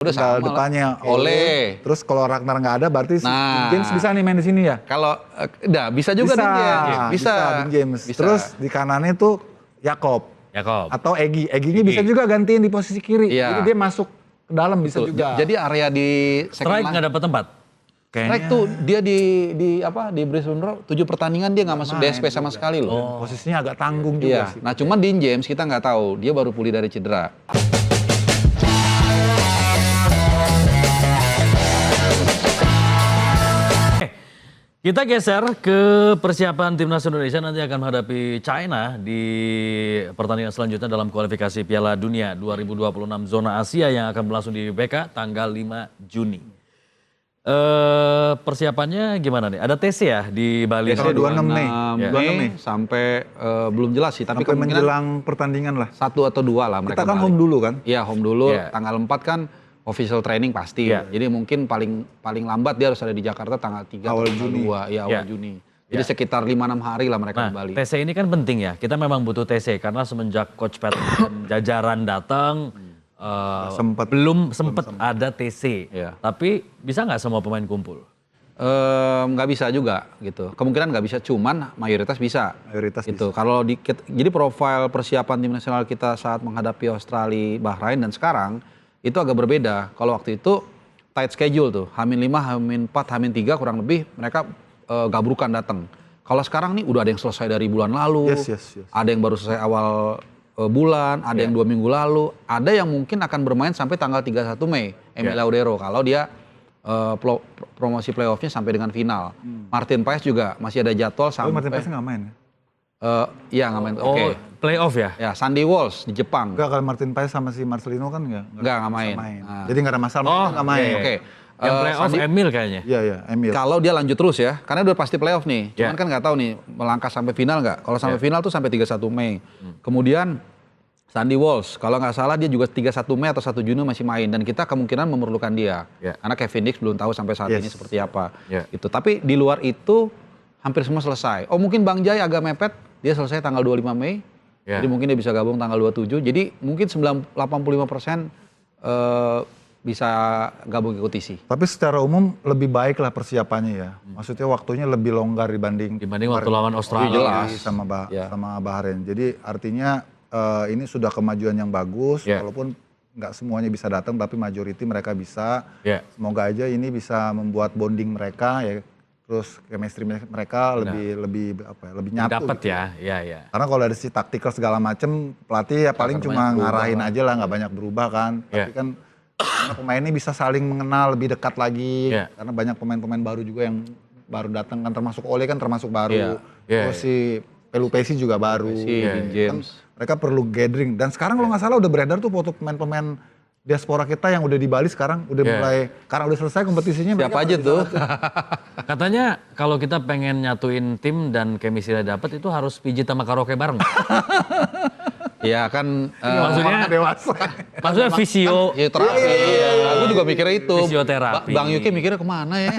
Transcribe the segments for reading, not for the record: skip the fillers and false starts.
Udah tinggal sama depannya lah. Ole. Terus kalau Ragnar nggak ada berarti James bisa nih main di sini ya? Kalau bisa juga Bisa, Dean James. Bisa. Dean James. Bisa. Terus di kanannya tuh Yakob. Atau Egy. Egy-nya bisa juga gantiin di posisi kiri. Iya. Jadi dia masuk ke dalam bisa Betul. juga. Jadi area di Strike nggak dapat tempat. Strike tuh dia di Brisbane Roar 7 pertandingan dia nggak masuk DSP sama sekali loh. Posisinya agak tanggung Iya. juga sih. Nah cuman Dean James kita nggak tahu, dia baru pulih dari cedera. Kita geser ke persiapan timnas Indonesia nanti akan menghadapi China di pertandingan selanjutnya dalam kualifikasi Piala Dunia 2026 zona Asia yang akan berlangsung di BK tanggal 5 Juni. Persiapannya gimana nih? Ada TC ya di Bali? Tanggal 26 Mei. Mei sampai belum jelas sih, tapi sampai kemungkinan menjelang pertandingan lah. 1 atau 2 lah mereka. Kita kan balik. home dulu kan? Iya home dulu. Iya. Tanggal 4 kan official training pasti. Iya. Jadi mungkin paling lambat dia harus ada di Jakarta tanggal 3 Awal atau Juni. 2. Iya awal Iya. Juni. Jadi sekitar 5-6 hari lah mereka Nah, kembali. TC ini kan penting ya. Kita memang butuh TC karena semenjak Coach Pat dan jajaran datang belum sempat ada TC. Iya. Tapi bisa nggak semua pemain kumpul? Nggak bisa juga gitu. Kemungkinan nggak bisa, cuman mayoritas bisa. Mayoritas gitu. Kalau jadi profil persiapan tim nasional kita saat menghadapi Australia, Bahrain dan sekarang itu agak berbeda. Kalau waktu itu tight schedule tuh, H-5, H-4, H-3 kurang lebih mereka gabrukan datang. Kalau sekarang nih udah ada yang selesai dari bulan lalu, Yes. ada yang baru selesai awal bulan, ada yang 2 minggu lalu, ada yang mungkin akan bermain sampai tanggal 31 Mei, Emil Laudero kalau dia promosi playoff-nya sampai dengan final. Martin Paes juga masih ada jadwal sampai. Martin Paes nggak main ya? Iya nggak main. Oke. Playoff ya? Ya Sandy Walsh di Jepang. Enggak, kalau Martin Paes sama si Marcelino kan Nggak main. Nah. Jadi nggak ada masalah, Martin nggak main. Oke. Yang playoff Emil kayaknya. Iya, Emil. Kalau dia lanjut terus ya, karena udah pasti playoff nih. Cuman Ya. kan nggak tahu nih melangkah sampai final nggak. Kalau sampai final tuh sampai 31 Mei. Kemudian Sandy Walsh, kalau nggak salah dia juga 31 Mei atau 1 Juni masih main. Dan kita kemungkinan memerlukan dia. Ya. Karena Kevin Dix belum tahu sampai saat Yes. ini seperti apa. Ya. Gitu. Tapi di luar itu hampir semua selesai. Oh mungkin Bang Jai agak mepet, dia selesai tanggal 25 Mei. Ya. Jadi mungkin dia bisa gabung tanggal 27. Jadi mungkin 85% bisa gabung ikut isi. Tapi secara umum lebih baik lah persiapannya ya. Maksudnya waktunya lebih longgar dibanding waktu lawan Australia. Jelas. sama Ya. sama Bahrain. Jadi artinya ini sudah kemajuan yang bagus, Ya. walaupun nggak semuanya bisa datang, tapi majority mereka bisa. Ya. Semoga aja ini bisa membuat bonding mereka ya, terus chemistry mereka lebih nyatu. Dapat gitu. ya, iya. Karena kalau dari si taktikal segala macem, pelatih ya paling cuma ngarahin aja lah, nggak banyak berubah kan. Ya. Tapi kan karena pemain ini bisa saling mengenal lebih dekat lagi. Ya. Karena banyak pemain-pemain baru juga yang baru datang kan, termasuk Ole kan termasuk baru. Ya. Terus si Pelupesi juga baru. Si Dean James. Kan mereka perlu gathering. Dan sekarang kalau nggak salah udah beredar tuh foto pemain-pemain diaspora kita yang udah di Bali sekarang udah mulai, karena udah selesai kompetisinya. Siapa mereka aja pada tuh? Katanya kalau kita pengen nyatuin tim dan chemistry dapat itu harus pijit sama karaoke bareng. Ya kan. Maksudnya dewasa. Maksudnya visio. Ya terapi. Aku juga mikirnya itu. Fisioterapi. Bang Yuki mikirnya kemana ya?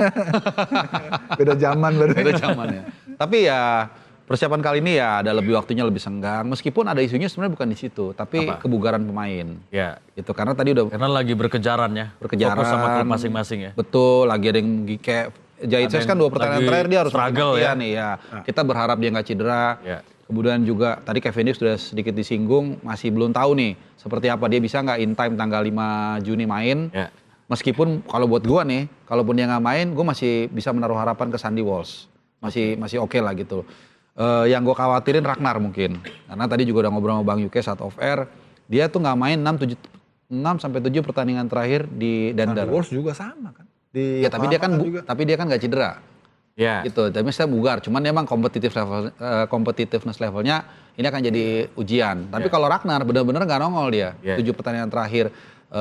Beda zaman berarti. Beda zamannya. Tapi ya persiapan kali ini ya ada lebih waktunya lebih senggang. Meskipun ada isunya sebenarnya bukan di situ, tapi Apa? kebugaran pemain. Ya, Gitu. Karena tadi udah karena lagi berkejaran ya. berkejaran. Fokus sama klub masing-masing ya. Betul. Lagi ada yang kayak Jahitses kan 2 pertandingan lagi terakhir dia harus struggle latihan ya. nih ya. Kita berharap dia nggak cedera. Ya. Kemudian juga tadi Kevin Dix sudah sedikit disinggung, masih belum tahu nih seperti apa dia bisa nggak in time tanggal 5 Juni main. Ya. Meskipun kalau buat gua nih, kalaupun dia nggak main, gua masih bisa menaruh harapan ke Sandy Walsh. Masih oke lah gitu. Yang gue khawatirin Ragnar mungkin. Karena tadi juga udah ngobrol sama Bang Yuke saat off air, dia tuh nggak main 6 sampai 7 pertandingan terakhir di Denver. Wolves juga sama kan. Ya tapi dia kan nggak cedera. Ya. Gitu. Tapi saya bugar, cuman emang competitiveness levelnya ini akan jadi ujian. Tapi kalau Ragnar benar-benar nggak nongol dia. 7 pertandingan terakhir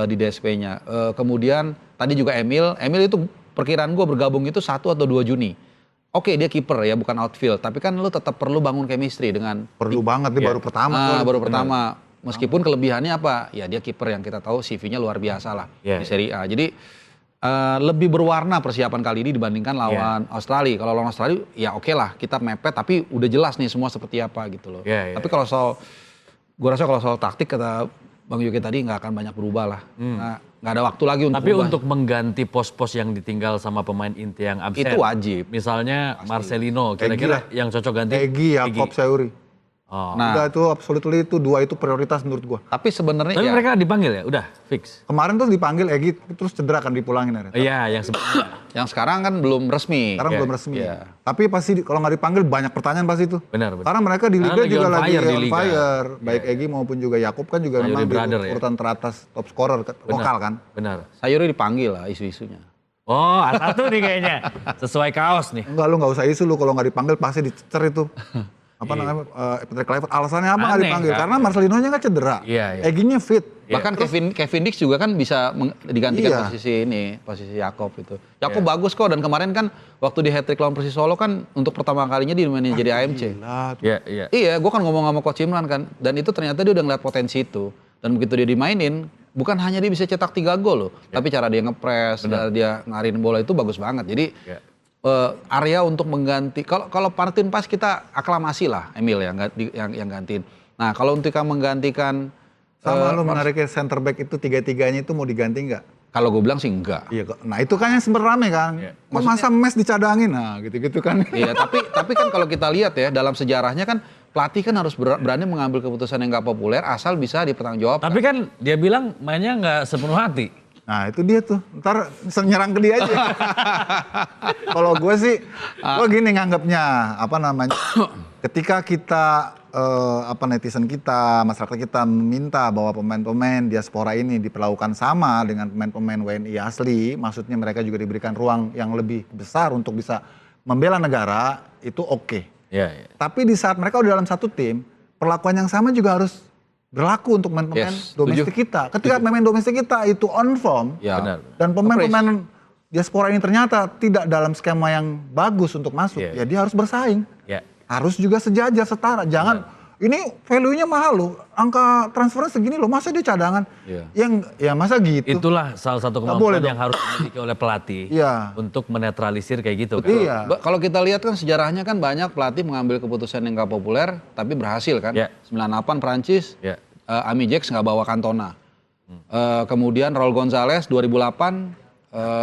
di DSP-nya. Kemudian tadi juga Emil itu perkiraan gue bergabung itu 1 atau 2 Juni. Oke, dia kiper ya, bukan outfield. Tapi kan lu tetap perlu bangun chemistry dengan Perlu banget nih baru pertama. baru pertama. Meskipun kelebihannya apa? Ya dia kiper yang kita tahu CV-nya luar biasa lah di Serie A. Jadi lebih berwarna persiapan kali ini dibandingkan lawan Australia. Kalau lawan Australia ya oke lah, kita mepet tapi udah jelas nih semua seperti apa gitu loh. Tapi kalau gue rasa kalau soal taktik kata Bang Yuki tadi nggak akan banyak berubah lah. Nah, nggak ada waktu lagi untuk Tapi ubah. untuk mengganti pos-pos yang ditinggal sama pemain inti yang absen. Itu wajib. Misalnya Marcelino, kira-kira yang cocok ganti? Egy, Yakob, Sayuri. Oh. Nah, Udah itu absolutely itu dua itu prioritas menurut gua. tapi sebenarnya Tapi ya, mereka dipanggil ya? Udah, fix? Kemarin tuh dipanggil Egy terus cedera kan dipulangin akhirnya. Iya, yang sebelumnya. yang sekarang kan belum resmi. Sekarang Iya, belum resmi. iya. Tapi pasti kalau nggak dipanggil banyak pertanyaan pasti itu. Benar. Karena mereka di Karena liga lagi juga on lagi fire di on liga. fire. Baik Egy maupun juga Yakob kan juga Sayuri memang di brother ya. urutan teratas top scorer lokal kan. Benar. Sayuri dipanggil lah isu-isunya. Oh, satu nih kayaknya. Sesuai kaos nih. Enggak, lu nggak usah isu lu kalau nggak dipanggil pasti dicecer itu. Apa namanya Patrick Kluivert alasannya apa nggak Aneh, dipanggil? kan? Karena Marcelino-nya nggak cedera. Iya, iya. Egy-nya fit. Bahkan Kevin Dix juga kan bisa digantikan Iya. posisi Yakob itu. Yakob bagus kok, dan kemarin kan waktu di hat-trick lawan Persis Solo kan untuk pertama kalinya dimainin jadi AMC. Gila tuh. Iya, iya. Iya, gue kan ngomong sama Coach Imran kan, dan itu ternyata dia udah ngeliat potensi itu. Dan begitu dia dimainin, bukan hanya dia bisa cetak 3 gol loh, tapi cara dia ngepres, cara dia ngarin bola itu bagus banget. Jadi area untuk mengganti, kalau Martin Pas kita aklamasi lah Emil yang gantiin. Nah kalau untuk yang menggantikan Sama lu menariknya center back itu tiga-tiganya itu mau diganti nggak? kalau gue bilang sih enggak. Iya, nah itu kan yang sempat rame kan. Kok masa Mes dicadangin? Nah, gitu-gitu kan. Iya, tapi kan kalau kita lihat ya dalam sejarahnya kan pelatih kan harus berani mengambil keputusan yang nggak populer asal bisa dipertanggungjawabkan. Tapi kan dia bilang mainnya nggak sepenuh hati. Nah, itu dia tuh. Ntar nyerang ke dia aja. Kalau gue sih, gue gini nganggapnya, apa namanya? Ketika kita netizen kita, masyarakat kita meminta bahwa pemain-pemain diaspora ini diperlakukan sama dengan pemain-pemain WNI asli, maksudnya mereka juga diberikan ruang yang lebih besar untuk bisa membela negara, itu oke. Iya, iya. Tapi di saat mereka udah dalam satu tim, perlakuan yang sama juga harus berlaku untuk pemain-pemain domestik kita. Ketika pemain domestik kita itu on form, Ya. Benar. dan pemain-pemain diaspora ini ternyata tidak dalam skema yang bagus untuk masuk, Iya. ya dia harus bersaing. Iya. Harus juga sejajar, setara. Jangan, ini value-nya mahal loh. Angka transfernya segini loh, masa dia cadangan? Iya. Yang, ya masa gitu. Itulah salah satu Nggak boleh kemampuan yang dong. harus dimiliki oleh pelatih Iya. untuk menetralisir kayak gitu. Kan? Iya. Kalau kita lihat kan sejarahnya kan banyak pelatih mengambil keputusan yang nggak populer tapi berhasil kan. Ya. 98 Prancis, Ya. Ami Jacks nggak bawa Cantona. Kemudian Raul Gonzalez 2008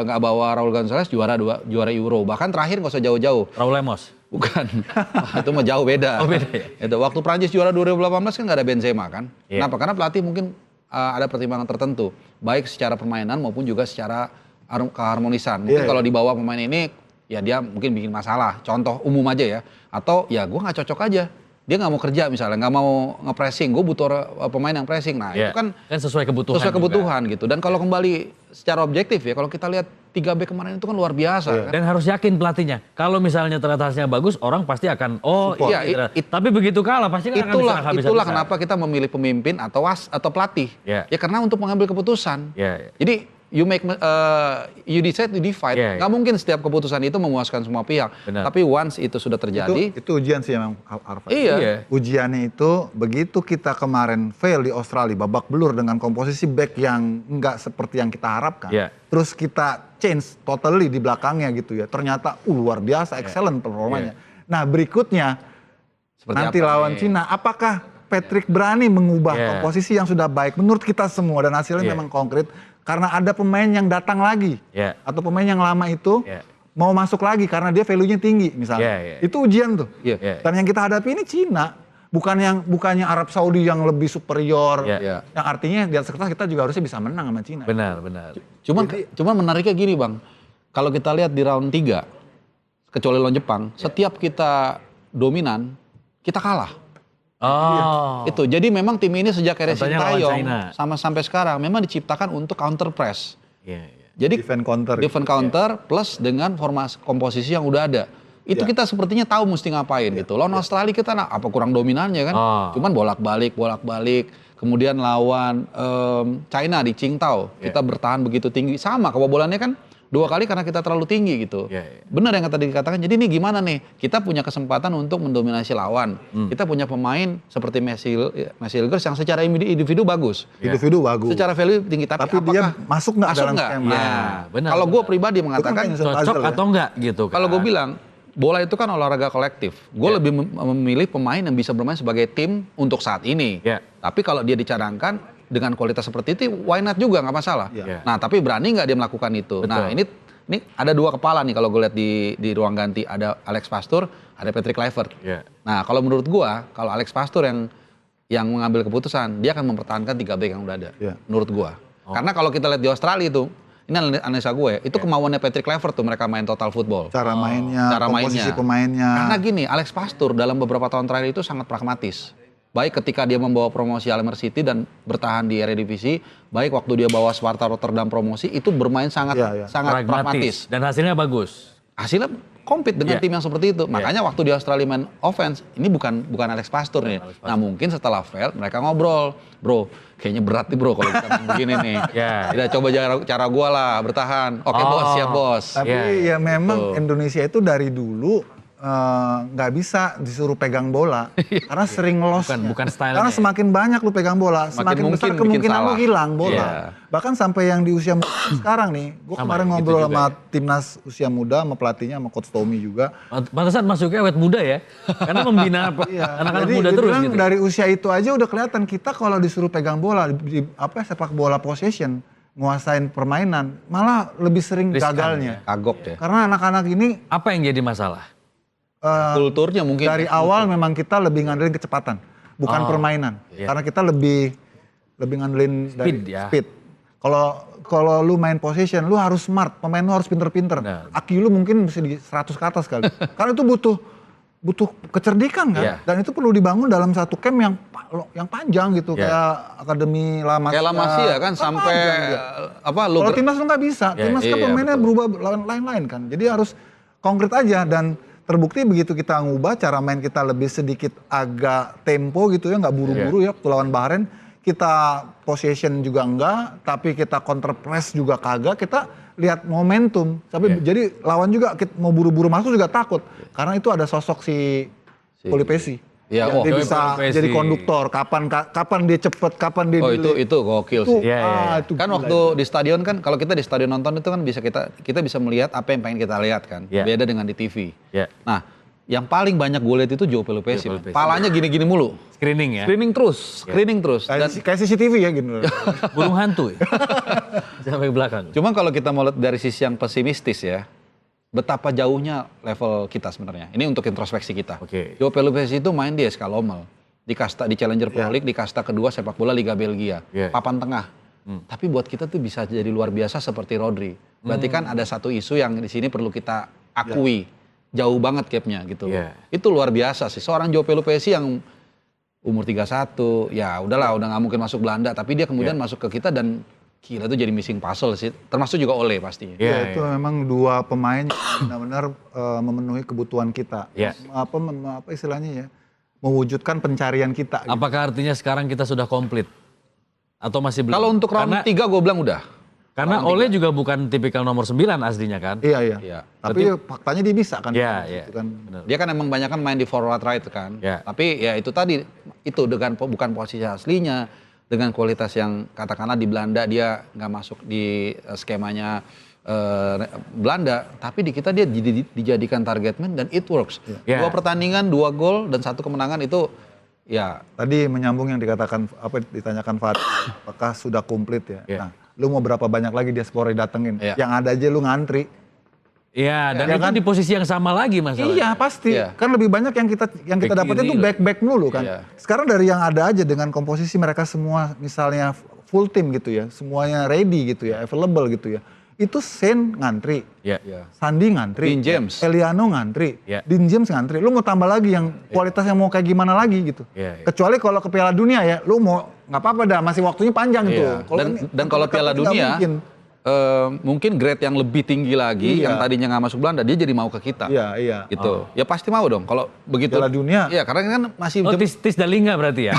nggak bawa Raul Gonzalez juara Euro. Bahkan terakhir nggak usah jauh-jauh. Raul Lemos. Bukan, itu mah jauh beda. Oh, beda ya? Itu waktu Prancis juara 2018 kan nggak ada Benzema kan. Iya. Kenapa? Karena pelatih mungkin ada pertimbangan tertentu, baik secara permainan maupun juga secara keharmonisan. Mungkin Iya. kalau dibawa pemain ini, ya dia mungkin bikin masalah. Contoh umum aja ya. Atau ya gue nggak cocok aja. Dia nggak mau kerja misalnya, nggak mau nge-pressing. Gue butuh pemain yang pressing. Nah Iya. itu kan Sesuai kebutuhan. sesuai juga. kebutuhan gitu. Dan kalau kembali secara objektif ya, kalau kita lihat 3 back kemarin itu kan luar biasa kan. Dan harus yakin pelatihnya. Kalau misalnya teratasnya bagus, orang pasti akan Support. iya. Iya, Tapi begitu kalah pasti kan akan diserang habis-habisan. itulah kenapa kita memilih pemimpin atau pelatih. Ya. Ya karena untuk mengambil keputusan. Ya, ya. Jadi you decide to divide. Ya, ya. Nggak mungkin setiap keputusan itu memuaskan semua pihak. Benar. Tapi once itu sudah terjadi, Itu ujian sih memang, Arfa. iya. Iya. Ujiannya itu begitu kita kemarin fail di Australia babak belur dengan komposisi back yang enggak seperti yang kita harapkan. Iya. Terus kita change totally di belakangnya gitu ya. Ternyata luar biasa, excellent performanya. Nah berikutnya Seperti nanti apa lawan nih? Cina, apakah Patrick berani mengubah Iya. komposisi yang sudah baik menurut kita semua dan hasilnya Iya. memang konkret karena ada pemain yang datang lagi Iya. atau pemain yang lama itu Iya. mau masuk lagi karena dia value-nya tinggi misalnya. Iya, iya. Itu ujian tuh. Iya. Iya. Dan yang kita hadapi ini Cina, bukannya Arab Saudi yang lebih superior. Iya. Iya. Yang artinya di atas kertas kita juga harusnya bisa menang sama Cina. Benar, benar. Cuman menariknya gini Bang, kalau kita lihat di round 3, kecuali lawan Jepang, setiap kita dominan, kita kalah. Oh. Itu. Jadi memang tim ini sejak era Contohnya lawan Sintayong China. sama sampai sekarang memang diciptakan untuk counter press. Iya, iya. Jadi Defend counter. defend counter plus dengan formasi komposisi yang udah ada. Itu Ya. kita sepertinya tahu mesti ngapain gitu. Lawan Australia kita apa kurang dominannya kan? Oh. Cuman bolak-balik. Kemudian lawan China di Qingdao, kita bertahan begitu tinggi. Sama kebobolannya kan 2 kali karena kita terlalu tinggi gitu. Iya, iya. Benar yang tadi dikatakan. Jadi ini gimana nih? Kita punya kesempatan untuk mendominasi lawan. Kita punya pemain seperti Messi Hilgers yang secara individu bagus. Individu bagus. Secara value tinggi, tapi Tapi apakah dia masuk nggak dalam nggak? skema? Ya, benar, kalau gue benar. pribadi Itu kan mengatakan, kayak Cocok puzzle ya. atau enggak gitu kan. kalau gue bilang bola itu kan olahraga kolektif. Gue lebih memilih pemain yang bisa bermain sebagai tim untuk saat ini. Ya. Tapi kalau dia dicadangkan, dengan kualitas seperti itu, why not juga, nggak masalah. Iya. Nah, tapi berani nggak dia melakukan itu? Betul. Nah, ini ada dua kepala nih kalau gue lihat di ruang ganti. Ada Alex Pastoor, ada Patrick Kluivert. Iya. Nah, kalau menurut gue, kalau Alex Pastoor yang mengambil keputusan, dia akan mempertahankan 3 back yang udah ada. Iya. Menurut gue. Karena kalau kita lihat di Australia itu, ini analisa gue, itu kemauannya Patrick Kluivert tuh mereka main total football. Cara mainnya, Cara komposisi mainnya. pemainnya. Karena gini, Alex Pastoor dalam beberapa tahun terakhir itu sangat pragmatis. Baik ketika dia membawa promosi Almer City dan bertahan di Eredivisie, baik waktu dia bawa Sparta Rotterdam promosi, itu bermain sangat sangat pragmatis. Dan hasilnya bagus. Hasilnya compete dengan Iya. tim yang seperti itu. Makanya waktu di Australia main offense, ini bukan Alex Pastoor nih. Nah, mungkin setelah fail mereka ngobrol, "Bro, kayaknya berat nih bro kalau kita main begini nih. Iya. Kita coba cara gua lah bertahan." Oke bos, siap bos. Tapi ya memang Indonesia itu dari dulu nggak bisa disuruh pegang bola karena sering loss. Bukan style-nya. Karena semakin banyak lu pegang bola, semakin besar mungkin bikin kemungkinan lu salah. hilang bola. Iya. Bahkan sampai yang di usia muda sekarang nih, gue kemarin gitu ngobrol juga sama timnas usia muda, sama pelatihnya, sama coach Tommy juga. Pantesan masuknya awet muda ya. Karena membina anak-anak muda dia terus bilang gitu. dari usia itu aja udah kelihatan kita kalau disuruh pegang bola sepak bola possession, nguasain permainan, malah lebih sering Riskan, gagalnya. Kagok deh. Karena anak-anak ini Apa yang jadi masalah? Kulturnya mungkin. dari awal memang kita lebih ngandelin kecepatan, bukan permainan. Karena kita lebih ngandelin Speed, dari ya. speed. Kalau lu main possession, lu harus smart, pemain lu harus pinter-pinter. Benar. IQ lu mungkin bisa di 100 ke atas kali. Karena itu butuh kecerdikan kan, Iya. dan itu perlu dibangun dalam satu camp yang panjang gitu, Iya. kayak akademi La Masia. Kayak La Masia kan sampai panjang dia. lu Kalau timnas lu nggak bisa, Ya, timnas kan iya, pemainnya betul. berubah lain-lain kan. Jadi harus konkret aja, dan terbukti begitu kita ngubah cara main kita lebih sedikit agak tempo gitu ya, nggak buru-buru ya. Waktu lawan Bahrain kita possession juga enggak, tapi kita counter press juga kagak, kita lihat momentum. Tapi jadi lawan juga mau buru-buru masuk juga takut, karena itu ada sosok si Polipesi. Iya, Yang dia Joey bisa Polipesi. jadi konduktor, kapan dia cepet, kapan dia Oh delay. itu gokil Itu, sih. Iya, iya, iya. itu Kan gila waktu di stadion kan, kalau kita di stadion nonton itu kan bisa kita bisa melihat apa yang pengen kita lihat kan. Iya. Beda dengan di TV. Ya. Nah, yang paling banyak gue lihat itu Joe Pelupesi. Joe Pelupesi. Palanya gini-gini mulu. Screening ya. Screening terus. Dan Kayak CCTV ya gitu. Burung hantu ya. Sampai belakang. cuma kalau kita mau lihat dari sisi yang pesimistis ya, betapa jauhnya level kita sebenarnya. Ini untuk introspeksi kita. Oke. Joe Pelupesi itu main di SK Lommel, di kasta di Challenger Pro League, di kasta kedua sepak bola Liga Belgia, Iya. papan tengah. Tapi buat kita tuh bisa jadi luar biasa seperti Rodri. Berarti kan ada satu isu yang di sini perlu kita akui. Jauh banget gapnya gitu loh. Iya. Itu luar biasa sih. Seorang Joe Pelupesi yang umur 31, ya udahlah udah nggak mungkin masuk Belanda. Tapi dia kemudian masuk ke kita dan gila tuh jadi missing puzzle sih. Termasuk juga Ole pastinya. Iya, Ya, itu memang dua pemain yang benar-benar memenuhi kebutuhan kita. Iya. Apa istilahnya ya? Mewujudkan pencarian kita. Gitu. Apakah artinya sekarang kita sudah komplit? Atau masih belum? Kalau untuk round 3 gue bilang udah. Karena Ole juga bukan tipikal nomor 9 aslinya kan? Iya. Iya. Tapi faktanya dia bisa kan. Iya, iya. Gitu kan. Dia kan emang banyak kan main di forward right kan. Ya. Tapi ya itu tadi, itu dengan bukan posisi aslinya, dengan kualitas yang katakanlah di Belanda dia nggak masuk di skemanya Belanda, tapi di kita dia dijadikan target man dan it works. Ya. 2 pertandingan, 2 gol dan 1 kemenangan itu ya Tadi menyambung yang dikatakan ditanyakan Fatih, apakah sudah komplit ya? Iya. Nah, lu mau berapa banyak lagi diaspora datengin? Iya. Yang ada aja lu ngantri. Iya, dan Ya itu kan? di posisi yang sama lagi masalahnya. Iya pasti. Iya. Kan lebih banyak yang kita Back dapetin kiri itu lah. back mulu kan. Iya. Sekarang dari yang ada aja dengan komposisi mereka semua misalnya full team gitu ya, semuanya ready gitu ya, available gitu ya. Itu Sen ngantri, Iya. Sandi ngantri, Dean James. Eliano ngantri, Iya. Dean James ngantri. Lu mau tambah lagi yang kualitas yang mau kayak gimana lagi gitu. Iya, iya. Kecuali kalau ke Piala Dunia ya, lu mau nggak apa-apa dah, masih waktunya panjang Iya. tuh. Dan kalau Piala nggak Dunia mungkin. mungkin grade yang lebih tinggi lagi, Iya. yang tadinya nggak masuk Belanda, dia jadi mau ke kita. Iya. Gitu. Ya pasti mau dong kalau begitu. Piala Dunia. Iya, karena kan masih Oh, Tis Dalinga berarti ya?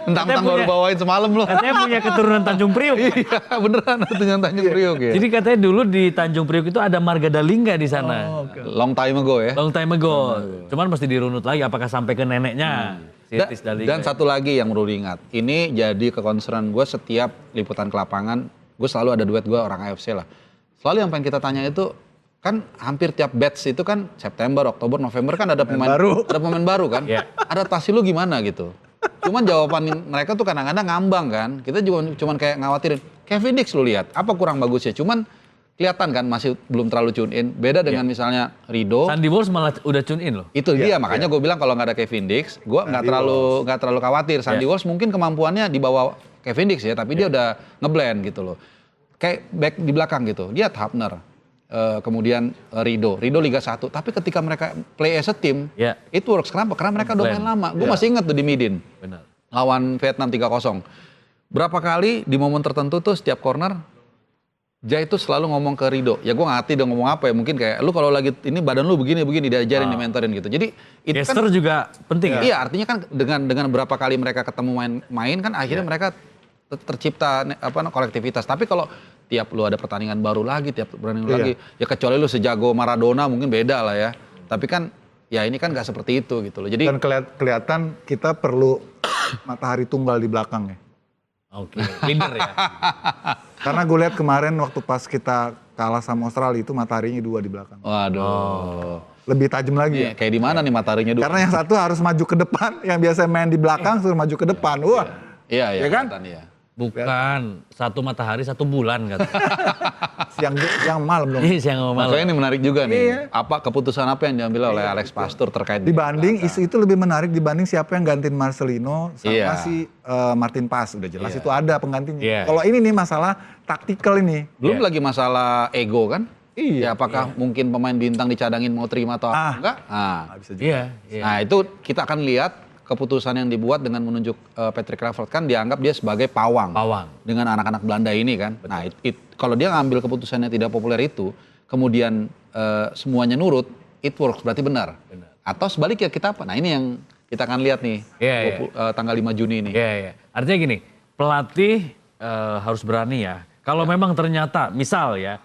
mentang-mentang baru bawain semalam loh. Katanya punya keturunan Tanjung Priuk. Iya, beneran itu dengan Tanjung Priok ya. Jadi katanya dulu di Tanjung Priuk itu ada Marga Dalinga di sana. Long time ago ya. Long time ago. Cuman mesti dirunut lagi apakah sampai ke neneknya. Si Tis Dalinga. Dan satu lagi yang perlu diingat, ini jadi kekonsernan gue setiap liputan ke lapangan, gue selalu ada duet gue orang AFC lah. Selalu yang pengen kita tanya itu, kan hampir tiap batch itu kan September, Oktober, November kan ada pemain baru. ada pemain baru kan. Iya. Adaptasi lu gimana gitu? Cuman jawaban mereka tuh kadang-kadang ngambang kan. Kita juga cuman kayak ngawatirin. Kevin Dix lu lihat, apa kurang bagusnya? Cuman kelihatan kan masih belum terlalu tune in. Beda dengan misalnya Rido. Sandy Walsh malah udah tune in loh. Itu dia, makanya gue bilang kalau nggak ada Kevin Dix, gue nggak terlalu khawatir. Sandy Walsh mungkin kemampuannya di bawah Kevin Dix ya, tapi dia udah ngeblend gitu loh. Kayak back di belakang gitu. Dia Hafner, kemudian Rido Liga 1. Tapi ketika mereka play as a team, it works. Kenapa? Karena mereka udah main lama. Gue masih ingat tuh di Midin. Benar. Lawan Vietnam 3-0. Berapa kali di momen tertentu tuh setiap corner, Jai itu selalu ngomong ke Rido. Ya gue nggak ngerti dia ngomong apa ya. Mungkin kayak lu kalau lagi ini badan lu begini diajarin, dimentorin gitu. Jadi itu Gester kan juga penting ya? Iya, artinya kan dengan berapa kali mereka ketemu main kan akhirnya mereka tercipta kolektivitas. Tapi kalau tiap lu ada pertandingan baru lagi, tiap pertandingan lagi, ya kecuali lu sejago Maradona mungkin beda lah ya. Tapi kan ya ini kan nggak seperti itu gitu loh. Jadi Dan kelihatan kita perlu matahari tunggal di belakang ya. Oke, leader ya. Karena gue lihat kemarin waktu pas kita kalah sama Australia itu mataharinya 2 di belakang. waduh. Lebih tajam lagi ya. Kayak di mana nih mataharinya dulu? Karena yang satu harus maju ke depan, yang biasa main di belakang suruh maju ke depan. Wah. Iya, Ya kan? kelihatan, iya. Bukan, satu matahari, satu bulan kata. Siang malam dong. Iya, siang sama malam. Makanya ini menarik juga nih. Apa keputusan apa yang diambil oleh Alex Pastur terkait Dibanding isu itu lebih menarik dibanding siapa yang gantiin Marcelino sama Iya. si Martin Paes, udah jelas itu ada penggantinya. Iya. Kalau ini nih masalah taktikal ini. Belum lagi masalah ego kan? Iya. Ya, apakah mungkin pemain bintang dicadangin mau terima atau enggak? Nah, Bisa juga. Iya, iya. nah, itu kita akan lihat keputusan yang dibuat dengan menunjuk Patrick Kluivert kan dianggap dia sebagai pawang. Dengan anak-anak Belanda ini kan. Betul. Nah, kalau dia ngambil keputusan yang tidak populer itu, kemudian semuanya nurut, it works berarti benar. Atau sebaliknya kita apa? Nah, ini yang kita akan lihat nih tanggal 5 Juni ini. Iya, iya. Artinya gini, pelatih harus berani ya. Kalau memang ternyata misal ya,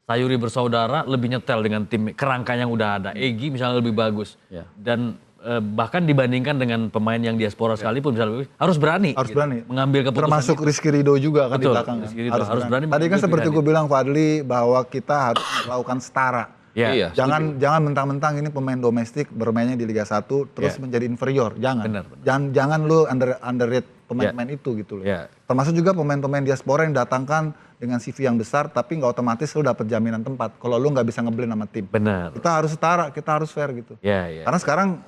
Sayuri bersaudara lebih nyetel dengan tim kerangka yang udah ada. Egy misalnya lebih bagus. Dan bahkan dibandingkan dengan pemain yang diaspora sekalipun misalnya harus berani. Harus gitu, berani. mengambil keputusan. Termasuk Rizky Ridho juga kan Betul, di belakang. Rizky Ridho harus berani Tadi kan mengambil seperti pilihan gue bilang Fadli bahwa kita harus melakukan setara. Iya. Jangan mentang-mentang ini pemain domestik bermainnya di Liga 1 terus menjadi inferior. Jangan. Jangan lu underrate pemain-pemain itu gitu loh. Termasuk juga pemain-pemain diaspora yang datangkan dengan CV yang besar tapi nggak otomatis lu dapet jaminan tempat kalau lu nggak bisa ngeblend sama tim. Benar. Kita harus setara, kita harus fair gitu. Karena sekarang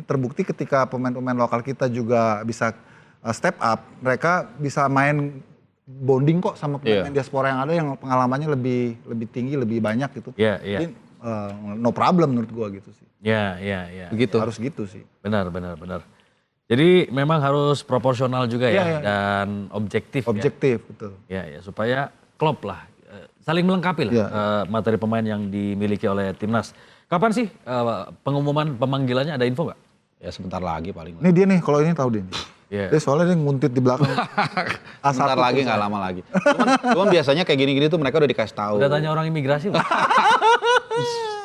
terbukti ketika pemain-pemain lokal kita juga bisa step up, mereka bisa main bonding kok sama pemain diaspora yang ada yang pengalamannya lebih tinggi, lebih banyak gitu. Jadi no problem menurut gua gitu sih. Iya. Begitu. Harus gitu sih. Benar. Jadi memang harus proporsional juga ya dan objektif. Objektif, betul. Ya, supaya klop lah, saling melengkapi lah materi pemain yang dimiliki oleh timnas. Kapan sih pengumuman pemanggilannya, ada info nggak? Ya sebentar lagi paling. Ini dia nih, kalau ini tahu dia nih. Dia soalnya dia nguntit di belakang. Sebentar lagi, nggak lama lagi. Cuman biasanya kayak gini-gini tuh mereka udah dikasih tahu. Udah tanya orang imigrasi loh.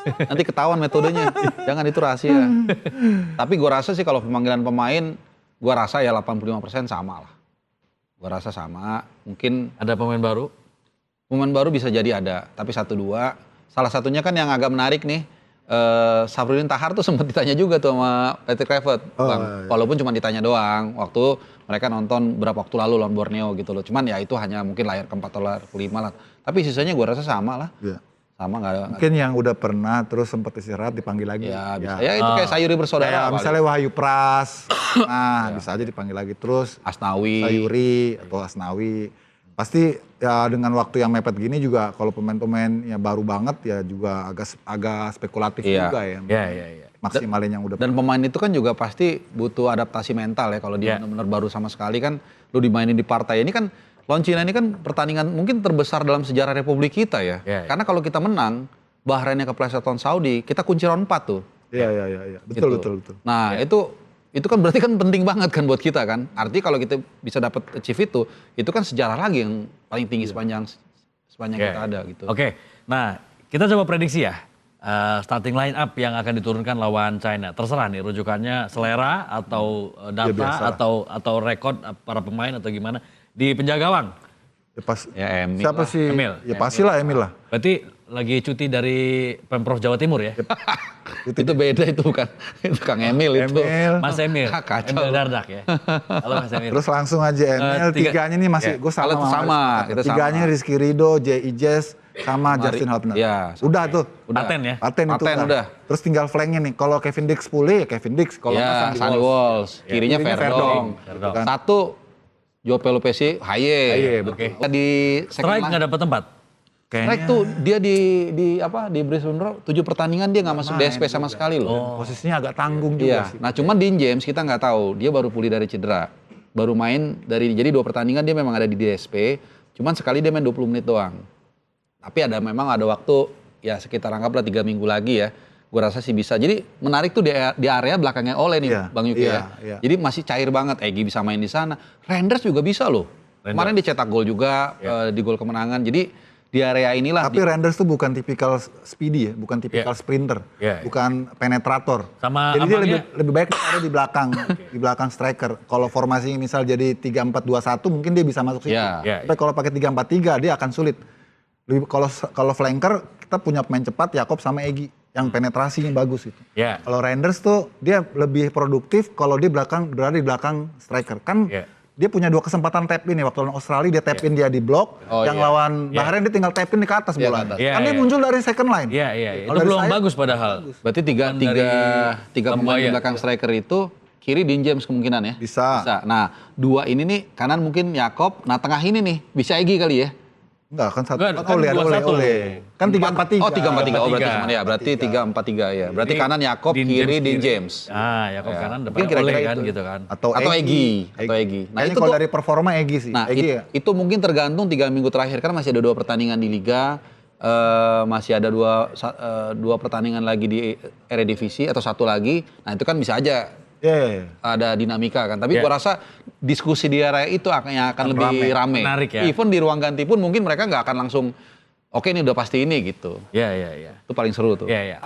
Nanti ketahuan metodenya, jangan itu rahasia. Tapi gue rasa sih kalau pemanggilan pemain, gue rasa ya 85% sama lah. Gue rasa sama, mungkin. Ada pemain baru? Pemain baru bisa jadi ada, tapi 1-2. Salah satunya kan yang agak menarik nih, Safrudin Tahar tuh sempat ditanya juga tuh sama Patrick Kluivert. Walaupun cuma ditanya doang, waktu mereka nonton berapa waktu lalu lawan Borneo gitu loh. Cuman ya itu hanya mungkin layar ke-4 atau layar ke-5 lah. Tapi sisanya gue rasa sama lah. Sama mungkin yang udah pernah terus sempat istirahat dipanggil lagi. Ya, bisa. Ya itu kayak Sayuri bersaudara. Misalnya Wahyu Pras, bisa aja dipanggil lagi terus. Asnawi. Sayuri atau Asnawi. Pasti ya dengan waktu yang mepet gini juga kalau pemain-pemain yang baru banget ya juga agak spekulatif juga ya. Iya. Maksimalin yang udah. Dan pemain itu kan juga pasti butuh adaptasi mental ya. Kalau dia benar-benar baru sama sekali kan lu dimainin di partai ini kan. Lawan Cina ini kan pertandingan mungkin terbesar dalam sejarah Republik kita ya. Karena kalau kita menang, Bahrainnya kepleset lawan Saudi, kita kunci round 4 tuh. Iya. Betul. Nah, itu kan berarti kan penting banget kan buat kita kan. Artinya kalau kita bisa dapat achieve itu kan sejarah lagi yang paling tinggi sepanjang kita ada gitu. Oke. Nah, kita coba prediksi ya. Starting line up yang akan diturunkan lawan China. Terserah nih rujukannya selera atau data atau rekod para pemain atau gimana. Di penjaga gawang. Emil. Siapa sih? Emil. Ya pastilah Emil lah. Berarti lagi cuti dari Pemprov Jawa Timur ya? Itu beda, itu bukan itu Kang Emil itu. Mas Emil, Kacau. Emil Dardak ya. Halo Mas Emil. Terus langsung aja Emil, tiganya nih masih gue Kalau itu sama, itu tiganya sama. Rizky Ridho, J.I. Jazz, sama Justin Hubner. Iya, Udah tuh. Paten ya. Paten itu udah. Terus tinggal flanknya nih. Kalau Kevin Dix pulih ya Kevin Dix. Kalau Ya, nggak Sunny Walls. Kirinya Kirinya Verdong. Verdong. Kan. Satu Joe Pelopesi, Haye. betul. Di Strike nggak dapat tempat. Strike tuh dia di Brisbane Roar 7 pertandingan dia nggak masuk DSP sama sekali loh. Posisinya agak tanggung Iya. juga sih. Nah, cuman Dean James kita nggak tahu, dia baru pulih dari cedera. Baru main jadi 2 pertandingan dia memang ada di DSP, cuman sekali dia main 20 menit doang. Tapi memang ada waktu ya sekitar anggaplah 3 minggu lagi ya. Gue rasa sih bisa. Jadi menarik tuh di area belakangnya Ole nih, Iya, Bang Yuki ya. iya. Jadi masih cair banget. Egy bisa main di sana. Renders juga bisa loh. Kemarin dicetak gol juga di gol kemenangan. Jadi di area inilah. Tapi Renders tuh bukan tipikal speedy ya, bukan tipikal sprinter, bukan penetrator. Sama jadi dia abangnya? lebih baik ada di belakang, di belakang striker. Kalau formasinya misal jadi 3-4-2-1 mungkin dia bisa masuk situ. Iya. Tapi kalau pakai 3-4-3 dia akan sulit. Lebih kalau flanker kita punya pemain cepat Yakob sama Egy yang penetrasinya bagus itu. Iya. Kalau Renders tuh dia lebih produktif kalau dia berada di belakang striker. Kan dia punya 2 kesempatan tap in nih. Waktu lawan Australia dia tap in dia di blok, yang lawan Bahrain dia tinggal tap in di ke atas bola. Kan dia muncul dari second line. Iya. Kalau Itu dari belum saya, bagus padahal. Berarti tiga pemain di belakang striker itu kiri Dean James kemungkinan ya? Bisa. Nah, 2 ini nih kanan mungkin Yakob, nah tengah ini nih bisa Egy kali ya? Enggak, kan satu. Enggak, Kan kan oleh. Kan 3-4-3. Oh 3-4-3, oh berarti 3-4-3. cuman ya, berarti 3-4-3 ya. Berarti kanan Yakob, kiri Dean James. Yakob kanan depan Mungkin kira-kira Ole kan itu. gitu kan. Atau Egy. Nah, Nah, itu itu kalau tuh- dari performa Egy sih. Nah, Egy ya. itu mungkin tergantung 3 minggu terakhir kan masih ada 2 pertandingan di Liga, masih ada 2 pertandingan lagi di Eredivisie atau 1 lagi. Nah, itu kan bisa aja ada dinamika kan. Tapi gua rasa diskusi di area itu akan lebih rame. Menarik ya. Even di ruang ganti pun mungkin mereka nggak akan langsung oke ini udah pasti ini gitu. Iya. Itu paling seru tuh. Iya.